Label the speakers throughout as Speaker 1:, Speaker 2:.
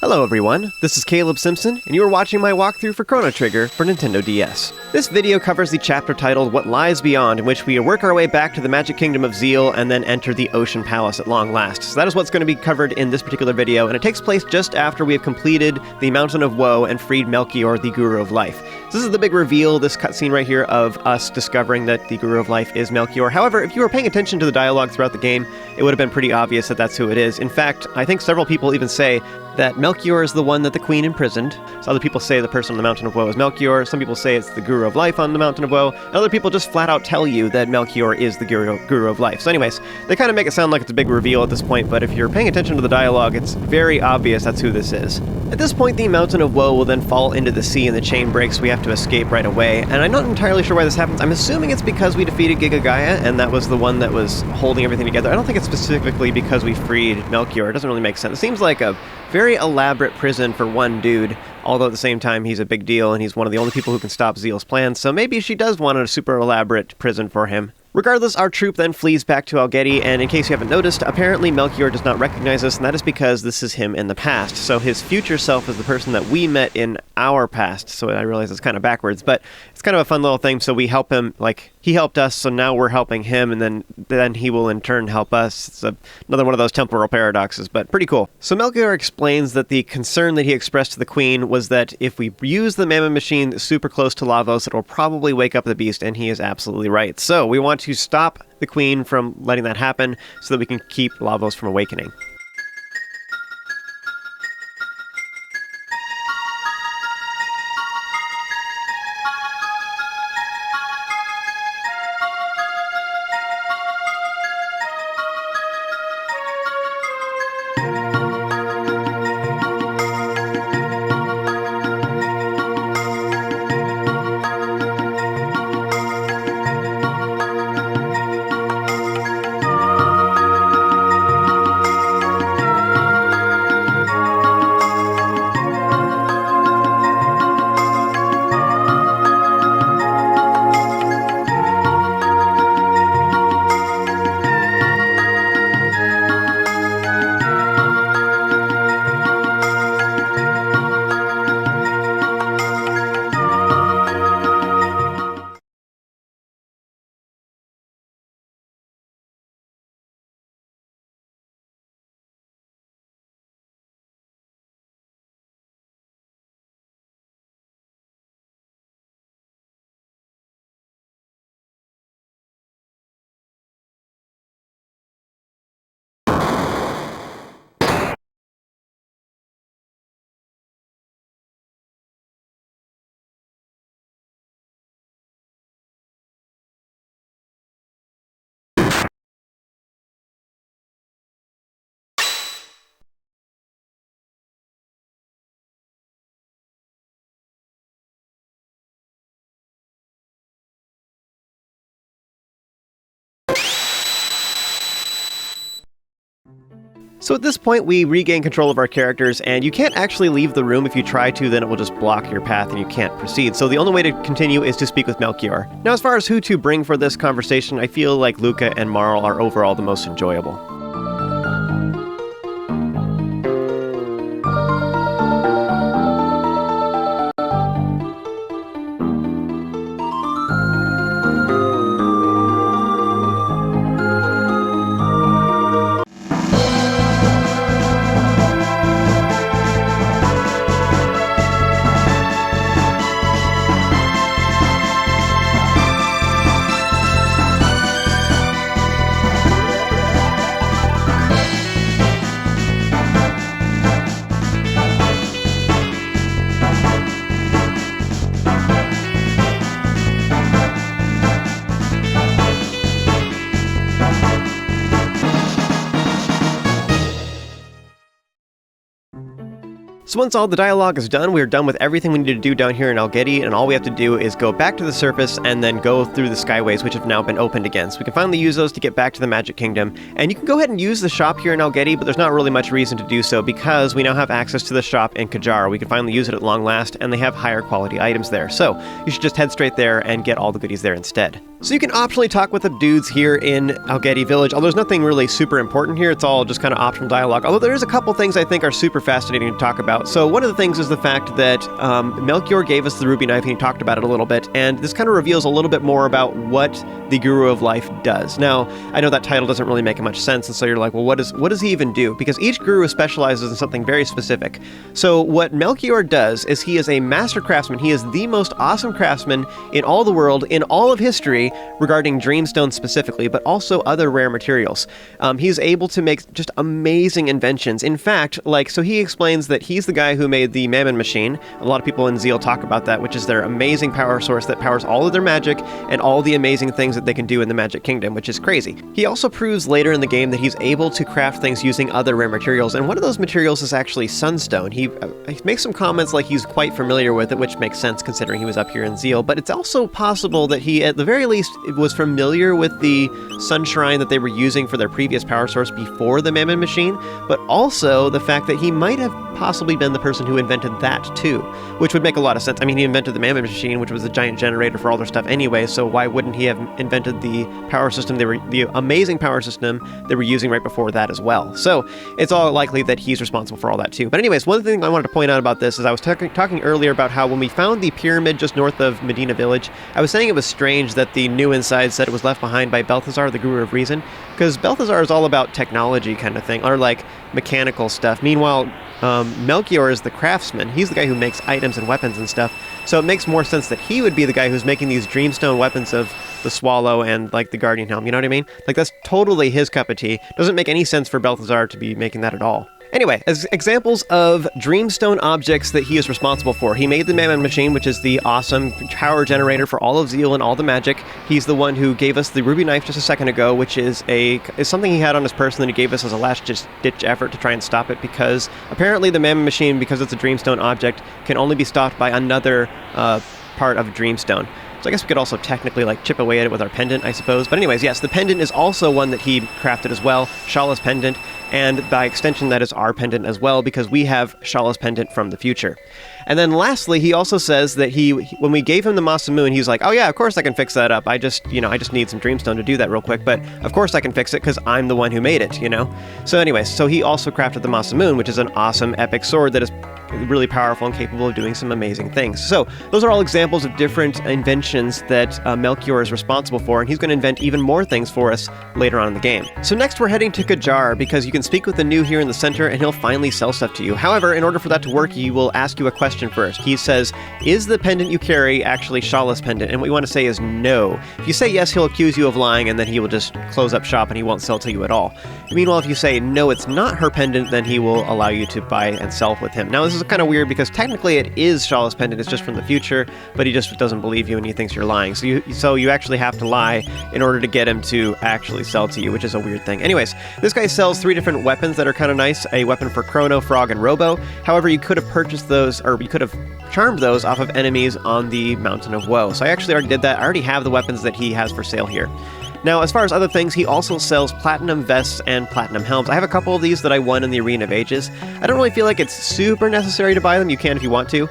Speaker 1: Hello everyone, this is Caleb Simpson, and you are watching my walkthrough for Chrono Trigger for Nintendo DS. This video covers the chapter titled What Lies Beyond, in which we work our way back to the magic kingdom of Zeal and then enter the Ocean Palace at long last. So that is what's going to be covered in this particular video, and it takes place just after we have completed the Mountain of Woe and freed Melchior, the Guru of Life. So this is the big reveal, this cutscene right here, of us discovering that the Guru of Life is Melchior. However, if you were paying attention to the dialogue throughout the game, it would have been pretty obvious that that's who it is. In fact, I think several people even say that Melchior is the one that the Queen imprisoned. So other people say the person on the Mountain of Woe is Melchior, some people say it's the Guru of Life on the Mountain of Woe, and other people just flat out tell you that Melchior is the Guru of Life. So anyways, they kind of make it sound like it's a big reveal at this point, but if you're paying attention to the dialogue, it's very obvious that's who this is. At this point, the Mountain of Woe will then fall into the sea and the chain breaks, we have to escape right away, and I'm not entirely sure why this happens. I'm assuming it's because we defeated Giga Gaia, and that was the one that was holding everything together. I don't think it's specifically because we freed Melchior. It doesn't really make sense. It seems like a very elaborate prison for one dude, although at the same time he's a big deal and he's one of the only people who can stop Zeal's plans, so maybe she does want a super elaborate prison for him. Regardless, our troop then flees back to Algeti, and in case you haven't noticed, apparently Melchior does not recognize us, and that is because this is him in the past. So his future self is the person that we met in our past, so I realize it's kind of backwards, but it's kind of a fun little thing. So we help him, like, he helped us, so now we're helping him, and then he will in turn help us. It's another one of those temporal paradoxes, but pretty cool. So Melchior explains that the concern that he expressed to the Queen was that if we use the Mammon Machine super close to Lavos, it will probably wake up the beast, and he is absolutely right. So we want to stop the Queen from letting that happen so that we can keep Lavos from awakening. So at this point, we regain control of our characters, and you can't actually leave the room. If you try to, then it will just block your path and you can't proceed. So the only way to continue is to speak with Melchior. Now, as far as who to bring for this conversation, I feel like Luca and Marl are overall the most enjoyable. So once all the dialogue is done, we're done with everything we need to do down here in Algeti, and all we have to do is go back to the surface and then go through the skyways, which have now been opened again. So we can finally use those to get back to the Magic Kingdom. And you can go ahead and use the shop here in Algeti, but there's not really much reason to do so because we now have access to the shop in Kajar. We can finally use it at long last, and they have higher quality items there. So you should just head straight there and get all the goodies there instead. So you can optionally talk with the dudes here in Algeti Village, although there's nothing really super important here. It's all just kind of optional dialogue, although there is a couple things I think are super fascinating to talk about. So one of the things is the fact that Melchior gave us the ruby knife, and he talked about it a little bit, and this kind of reveals a little bit more about what the Guru of Life does. Now, I know that title doesn't really make much sense, and so you're like, well, what does he even do? Because each Guru specializes in something very specific. So what Melchior does is he is a master craftsman. He is the most awesome craftsman in all the world, in all of history, regarding Dreamstone specifically, but also other rare materials. He's able to make just amazing inventions. In fact, so he explains that he's the guy who made the Mammon Machine. A lot of people in Zeal talk about that, which is their amazing power source that powers all of their magic and all the amazing things that they can do in the Magic Kingdom, which is crazy. He also proves later in the game that he's able to craft things using other rare materials, and one of those materials is actually Sunstone. He makes some comments like he's quite familiar with it, which makes sense considering he was up here in Zeal, but it's also possible that he, at the very least, was familiar with the Sun Shrine that they were using for their previous power source before the Mammon Machine, but also the fact that he might have possibly been the person who invented that too, which would make a lot of sense. I mean, he invented the Mammon Machine, which was a giant generator for all their stuff anyway, so why wouldn't he have invented the power system the amazing power system they were using right before that as well? So it's all likely that he's responsible for all that too. But anyways, one thing I wanted to point out about this is I was talking earlier about how when we found the pyramid just north of Medina Village, I was saying it was strange that the new inside said it was left behind by Balthazar, the Guru of Reason, because Balthazar is all about technology kind of thing, or like mechanical stuff. Meanwhile, Melchior is the craftsman. He's the guy who makes items and weapons and stuff. So it makes more sense that he would be the guy who's making these Dreamstone weapons of the Swallow and like the Guardian Helm. You know what I mean? Like that's totally his cup of tea. Doesn't make any sense for Balthazar to be making that at all. Anyway, as examples of Dreamstone objects that he is responsible for, he made the Mammon Machine, which is the awesome power generator for all of Zeal and all the magic. He's the one who gave us the ruby knife just a second ago, which is something he had on his person that he gave us as a last-ditch effort to try and stop it, because apparently the Mammon Machine, because it's a Dreamstone object, can only be stopped by another part of Dreamstone. So I guess we could also technically chip away at it with our pendant, I suppose. But anyways, yes, the pendant is also one that he crafted as well, Shala's pendant, and by extension that is our pendant as well, because we have Shala's pendant from the future. And then lastly, he also says that when we gave him the Masamune, he's like, oh yeah, of course I can fix that up. I just need some Dreamstone to do that real quick, but of course I can fix it because I'm the one who made it, So anyways, so he also crafted the Masamune, which is an awesome epic sword that is really powerful and capable of doing some amazing things. So those are all examples of different inventions that Melchior is responsible for, and he's going to invent even more things for us later on in the game. So next we're heading to Kajar, because you can speak with the new here in the center and he'll finally sell stuff to you. However, in order for that to work, he will ask you a question first. He says, is the pendant you carry actually Shala's pendant? And what you want to say is no. If you say yes, he'll accuse you of lying, and then he will just close up shop and he won't sell to you at all. Meanwhile, if you say no, it's not her pendant, then he will allow you to buy and sell with him. Now, this is kind of weird because technically it is Shala's pendant, it's just from the future, but he just doesn't believe you and he thinks you're lying. So you actually have to lie in order to get him to actually sell to you, which is a weird thing. Anyways, this guy sells 3 different weapons that are kind of nice. A weapon for Chrono, Frog, and Robo. However, you could have purchased those, or you could have charmed those off of enemies on the Mountain of Woe. So I actually already did that. I already have the weapons that he has for sale here. Now, as far as other things, he also sells platinum vests and platinum helms. I have a couple of these that I won in the Arena of Ages. I don't really feel like it's super necessary to buy them. You can if you want to,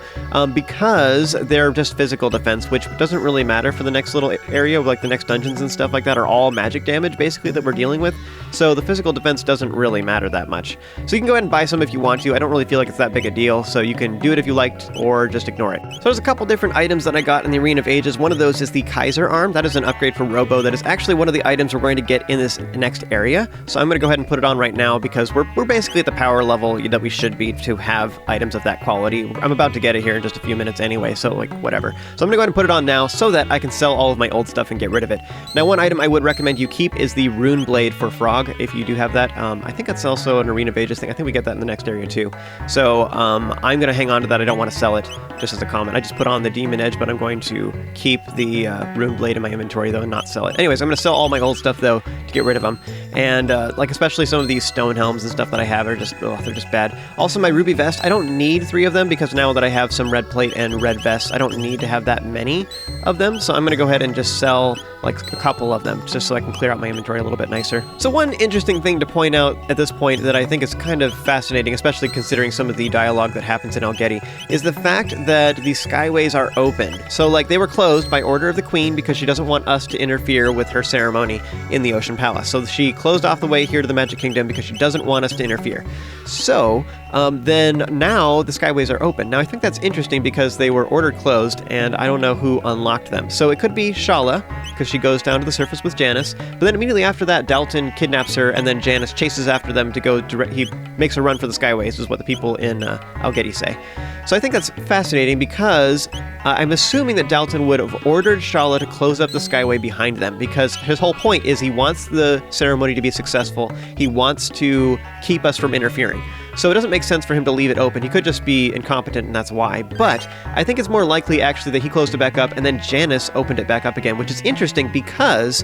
Speaker 1: because they're just physical defense, which doesn't really matter for the next little area, like the next dungeons and stuff like that are all magic damage, basically, that we're dealing with. So the physical defense doesn't really matter that much. So you can go ahead and buy some if you want to. I don't really feel like it's that big a deal, so you can do it if you liked, or just ignore it. So there's a couple different items that I got in the Arena of Ages. One of those is the Kaiser Arm. That is an upgrade for Robo. That is actually one of the items we're going to get in this next area. So I'm going to go ahead and put it on right now because we're basically at the power level that we should be to have items of that quality. I'm about to get it here in just a few minutes anyway, so whatever. So I'm going to go ahead and put it on now so that I can sell all of my old stuff and get rid of it. Now, one item I would recommend you keep is the Rune Blade for Frog, if you do have that. I think it's also an Arena of Ages thing. I think we get that in the next area too. So I'm going to hang on to that. I don't want to sell it, just as a comment. I just put on the Demon Edge, but I'm going to keep the Rune Blade in my inventory though and not sell it. Anyways, I'm going to sell all my old stuff though to get rid of them. And especially some of these stone helms and stuff that I have are just, they're just bad. Also, my ruby vest, I don't need 3 of them because now that I have some red plate and red vests, I don't need to have that many of them. So I'm going to go ahead and just sell like a couple of them, just so I can clear out my inventory a little bit nicer. So one interesting thing to point out at this point that I think is kind of fascinating, especially considering some of the dialogue that happens in Algeti, is the fact that the skyways are open. So like they were closed by order of the Queen because she doesn't want us to interfere with her ceremony in the Ocean Palace. So she closed off the way here to the Magic Kingdom because she doesn't want us to interfere. So then now the skyways are open. Now I think that's interesting because they were ordered closed and I don't know who unlocked them. So it could be Shala, because she goes down to the surface with Janice, but then immediately after that Dalton kidnaps her and then Janice chases after them to go direct. He makes a run for the skyways, is what the people in Algeti say. So I think that's fascinating because I'm assuming that Dalton would have ordered Shala to close up the skyway behind them, because his whole point is he wants the ceremony to be successful. He wants to keep us from interfering. So it doesn't make sense for him to leave it open. He could just be incompetent and that's why. But I think it's more likely actually that he closed it back up and then Janice opened it back up again, which is interesting because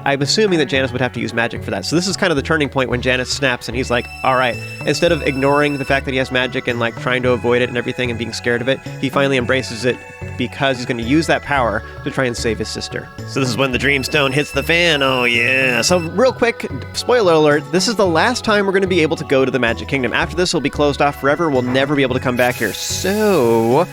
Speaker 1: I'm assuming that Janice would have to use magic for that. So this is kind of the turning point when Janice snaps and he's like, all right, instead of ignoring the fact that he has magic and like trying to avoid it and everything and being scared of it, he finally embraces it because he's going to use that power to try and save his sister. So this is when the Dreamstone hits the fan. Oh yeah. So real quick, spoiler alert, this is the last time we're going to be able to go to the Magic Kingdom. After this, we'll be closed off forever. We'll never be able to come back here. So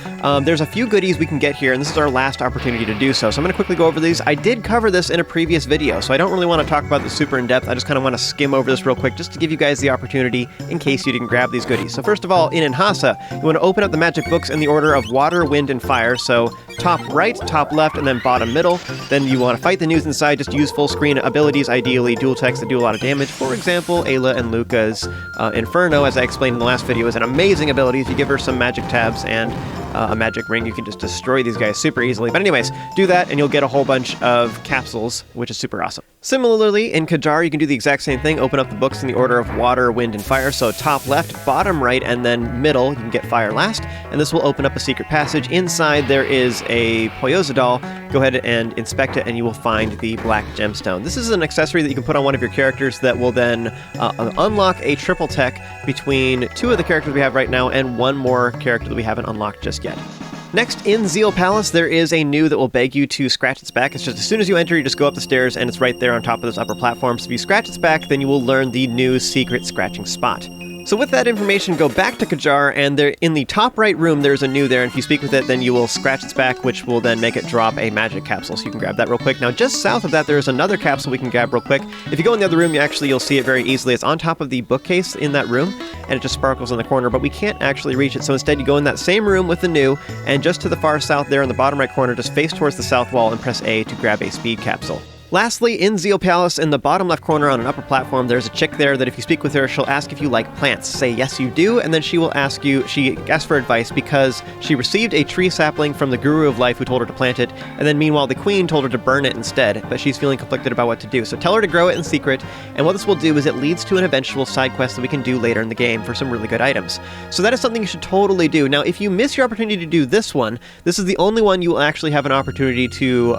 Speaker 1: there's a few goodies we can get here, and this is our last opportunity to do so. So I'm going to quickly go over these. I did cover this in a previous video, so I don't really want to talk about this super in depth. I just kind of want to skim over this real quick just to give you guys the opportunity in case you didn't grab these goodies. So first of all, in Inhasa, you want to open up the magic books in the order of water, wind, and fire. So top right, top left, and then bottom middle. Then you want to fight the news inside. Just use full screen abilities, ideally dual text that do a lot of damage. For example, Ayla and Luca's Inferno, as I explained in the last video, is an amazing ability. If you give her some magic tabs and a magic ring, you can just destroy these guys super easily. But anyways, do that and you'll get a whole bunch of capsules, which is super awesome. Similarly, in Kajar, you can do the exact same thing. Open up the books in the order of water, wind, and fire. So top left, bottom right, and then middle, you can get fire last. And this will open up a secret passage. Inside, there is a Poyoza doll. Go ahead and inspect it, and you will find the black gemstone. This is an accessory that you can put on one of your characters that will then unlock a triple tech between two of the characters we have right now and one more character that we haven't unlocked just yet. Next, in Zeal Palace, there is a new that will beg you to scratch its back. It's just as soon as you enter, you just go up the stairs, and it's right there on top of this upper platform. So if you scratch its back, then you will learn the new secret scratching spot. So with that information, go back to Kajar, and there in the top right room, there's a new there, and if you speak with it, then you will scratch its back, which will then make it drop a magic capsule, so you can grab that real quick. Now, just south of that, there's another capsule we can grab real quick. If you go in the other room, you'll see it very easily. It's on top of the bookcase in that room, and it just sparkles in the corner, but we can't actually reach it, so instead you go in that same room with the new, and just to the far south there in the bottom right corner, just face towards the south wall and press A to grab a speed capsule. Lastly, in Zeal Palace, in the bottom left corner on an upper platform, there's a chick there that if you speak with her, she'll ask if you like plants. Say yes you do, and then she asks for advice because she received a tree sapling from the Guru of Life who told her to plant it, and then meanwhile the Queen told her to burn it instead, but she's feeling conflicted about what to do. So tell her to grow it in secret, and what this will do is it leads to an eventual side quest that we can do later in the game for some really good items. So that is something you should totally do. Now, if you miss your opportunity to do this one, this is the only one you will actually have an opportunity to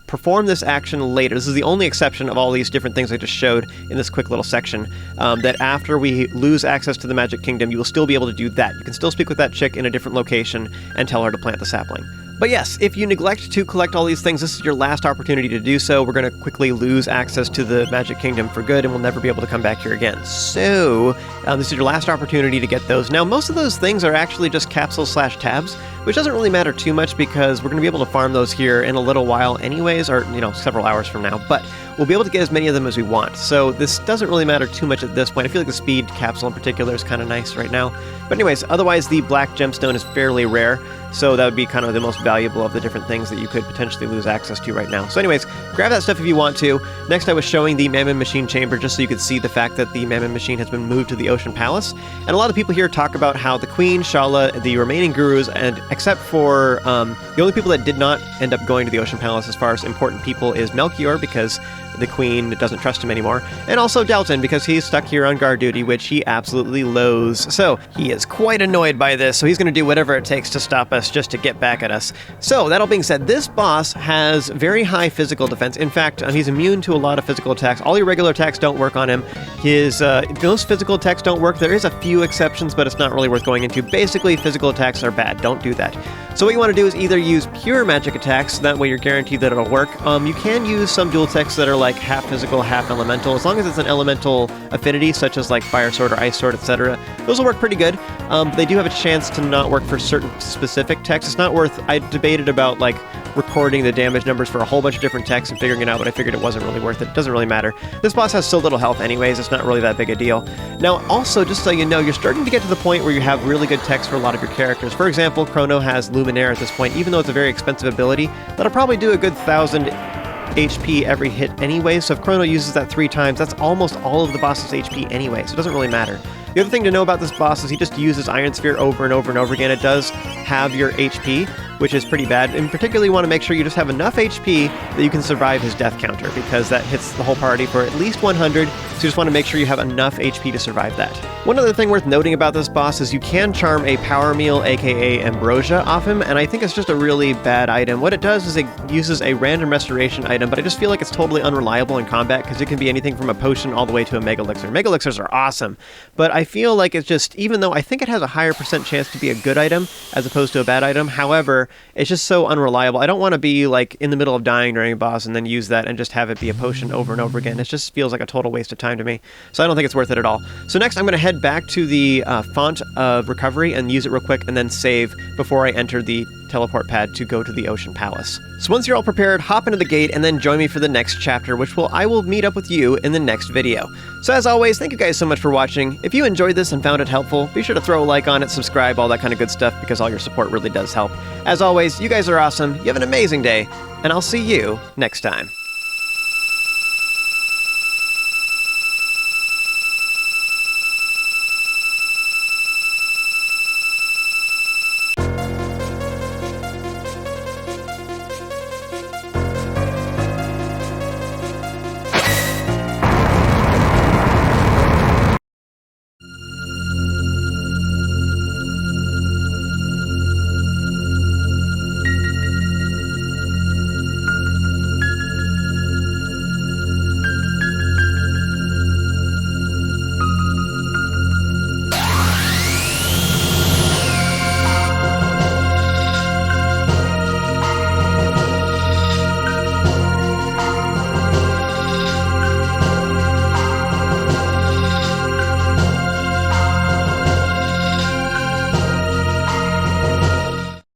Speaker 1: perform this action later. This is the only exception of all these different things I just showed in this quick little section, that after we lose access to the Magic Kingdom, you will still be able to do that. You can still speak with that chick in a different location and tell her to plant the sapling. But yes, if you neglect to collect all these things, this is your last opportunity to do so. We're going to quickly lose access to the Magic Kingdom for good, and we'll never be able to come back here again. So, this is your last opportunity to get those. Now, most of those things are actually just capsules/tabs, which doesn't really matter too much because we're going to be able to farm those here in a little while anyways, or, several hours from now. But we'll be able to get as many of them as we want. So this doesn't really matter too much at this point. I feel like the speed capsule in particular is kind of nice right now. But anyways, otherwise the black gemstone is fairly rare. So that would be kind of the most valuable of the different things that you could potentially lose access to right now. So anyways, grab that stuff if you want to. Next, I was showing the Mammon Machine Chamber just so you could see the fact that the Mammon Machine has been moved to the Ocean Palace. And a lot of people here talk about how the Queen, Shala, the remaining gurus, and except for the only people that did not end up going to the Ocean Palace as far as important people is Melchior, because the queen doesn't trust him anymore, and also Dalton, because he's stuck here on guard duty, which he absolutely loathes. So he is quite annoyed by this, so he's going to do whatever it takes to stop us just to get back at us. So that all being said, this boss has very high physical defense. In fact, he's immune to a lot of physical attacks. All your regular attacks don't work on him. His most physical attacks don't work. There is a few exceptions, but it's not really worth going into. Basically, physical attacks are bad. Don't do that. So what you want to do is either use pure magic attacks, that way you're guaranteed that it'll work. You can use some dual techs that are like half physical, half elemental, as long as it's an elemental affinity, such as like fire sword or ice sword, etc. Those will work pretty good. They do have a chance to not work for certain specific techs. It's not worth... I debated about like recording the damage numbers for a whole bunch of different techs and figuring it out, but I figured it wasn't really worth it. It doesn't really matter. This boss has so little health anyways, it's not really that big a deal. Now, also, just so you know, you're starting to get to the point where you have really good techs for a lot of your characters. For example, Chrono has Luminaire at this point, even though it's a very expensive ability, that'll probably do a good 1,000 HP every hit anyway, so if Chrono uses that 3 times, that's almost all of the boss's HP anyway, so it doesn't really matter. The other thing to know about this boss is he just uses Iron Sphere over and over and over again. It does have your HP, which is pretty bad. And particularly you want to make sure you just have enough HP that you can survive his death counter, because that hits the whole party for at least 100, so you just want to make sure you have enough HP to survive that. One other thing worth noting about this boss is you can charm a Power Meal, aka Ambrosia, off him, and I think it's just a really bad item. What it does is it uses a random restoration item, but I just feel like it's totally unreliable in combat, because it can be anything from a potion all the way to a Mega Elixir. Mega Elixirs are awesome, but I feel like it's just, even though I think it has a higher % chance to be a good item as opposed to a bad item, however, it's just so unreliable. I don't want to be like in the middle of dying during a boss and then use that and just have it be a potion over and over again. It just feels like a total waste of time to me, so I don't think it's worth it at all. So next I'm going to head back to the font of recovery and use it real quick and then save before I enter the teleport pad to go to the Ocean Palace. So once you're all prepared, hop into the gate and then join me for the next chapter, which I will meet up with you in the next video. So as always, thank you guys so much for watching. If you enjoyed this and found it helpful, be sure to throw a like on it, subscribe, all that kind of good stuff, because all your support really does help. As always, you guys are awesome, you have an amazing day, and I'll see you next time.